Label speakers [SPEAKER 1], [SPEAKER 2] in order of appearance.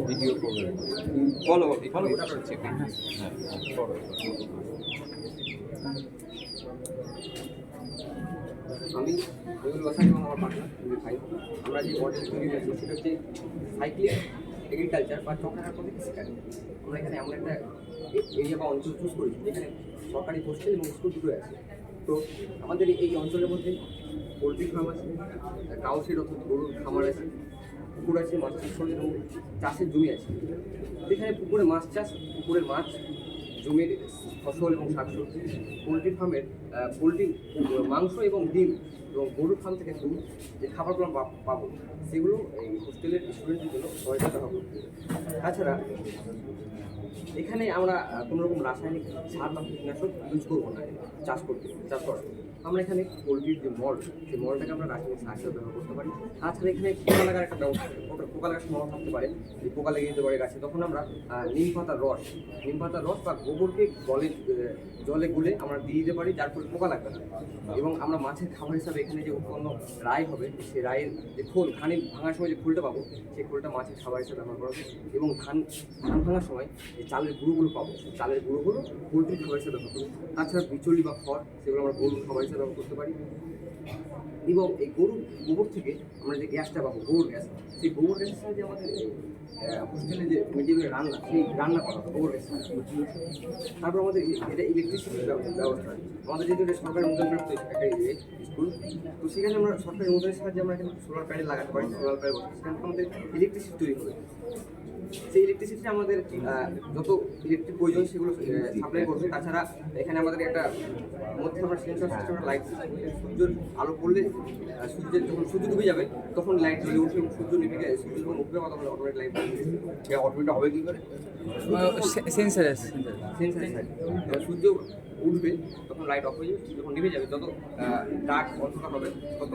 [SPEAKER 1] Video করবে
[SPEAKER 2] বলো
[SPEAKER 1] follow করছি। হ্যাঁ করো।
[SPEAKER 2] আমি রবিউল বাসার এবং আমার পার্টনার ভাই, আমরা যে মডেল তৈরি করেছি সেটা হচ্ছে সাইক্লিং এগ্রিকালচার বা চক্রাকার পথে কৃষিকাজ। আমরা এখানে এমন একটা এরিয়া বা অঞ্চল চুজ করেছি যেখানে সরকারি হোস্টেল এবং স্কুল দুটোই আছে। তো আমাদের এই অঞ্চলের মধ্যে পোলট্রি ফার্ম আছে, কাউ শেড অর্থাৎ গরুর খামার আছে, পুকুর আছে, মাছ চাষ করে এবং চাষের জমি আছে। যেখানে পুকুরে মাছ চাষ, পুকুরের মাছ, জমির ফসল এবং শাকসবজি, পোলট্রি ফার্মের পোলট্রি মাংস এবং ডিম এবং গরুর ফার্ম থেকে দুধ, যে খাবারগুলো আমরা পাবো সেগুলো এই হোস্টেলের স্টুডেন্টদের জন্য সহায়তা দেওয়া হবে। তাছাড়া এখানে আমরা কোনো রকম রাসায়নিক সার বা কীটনাশক ইউজ করবো না চাষ করার। আমরা এখানে পোলট্রির যে মল, সেই মলটাকে আমরা রাসায়নিক সার হিসেবে ব্যবহার করতে পারি। তাছাড়া এখানে পোকা লাগার একটা ব্যবস্থা, পোকা লাগার সম্ভাবনা থাকতে পারে, যে পোকা লেগে যেতে পারে গাছে, তখন আমরা নিম পাতার রস বা গোবরকে জলে গুলে আমরা দিয়ে দিতে পারি, যার ফলে পোকা লাগবে না। এবং আমরা মাছের খাবার হিসাবে এখানে যে উৎপন্ন রাই হবে, সেই রায়ের যে খোল, ধানের ভাঙার সময় যে খোলটা পাবো, সেই খোলটা মাছের খাবার হিসাবে ব্যবহার করা হবে। এবং ধান ভাঙার সময় যে চালের গুঁড়োগুলো পাবো, চালের গুঁড়োগুলো পোলট্রির খাবার হিসাবে ব্যবহার করবো। তাছাড়া বিচুলি বা খড়, সেগুলো আমরা গরুর খাবার হিসাবে ব্যবহার করতে পারি। এবং এই গরুর গোবর থেকে আমরা যে গ্যাসটা পাবো, গোবর গ্যাস, সেই গোবর গ্যাসের সাহায্যে আমাদের হোস্টেলে যে মিডিয়ামে রান্না, সেই রান্না করা হবে গোবর গ্যাস। তারপর আমাদের এটা ইলেকট্রিসিটির ব্যবস্থা। আমাদের যেহেতু এটা সরকারি অনুদানপ্রাপ্ত একটা স্কুল, তো সেখানে আমরা সরকারি অনুদানের সাহায্যে আমরা এখানে সোলার প্যানেল লাগাতে পারি। সোলার প্যানেল বসে সেখানে আমাদের ইলেকট্রিসিটি তৈরি হবে। সেই ইলেকট্রিসিটি আমাদের যত ইলেকট্রিক প্রয়োজন সেগুলো সাপ্লাই করবে। তাছাড়া এখানে আমাদের একটা মধ্যে আমরা সেন্সর সিস্টেমের লাইট, সূর্যের আলো পড়লে যখন সূর্য ডুবে যাবে তখন লাইট জ্বলে উঠবে, এবং সূর্য নিভে গেলে সূর্য যখন উঠবে তখন অটোমেটিক লাইট সে অটোমেটিক হবে কী করে?
[SPEAKER 1] সেন্সার
[SPEAKER 2] সূর্য উঠবে তখন লাইট অফ হয়ে যাবে, যখন নিভে যাবে, যত ডার্ক অন্ধকার হবে তত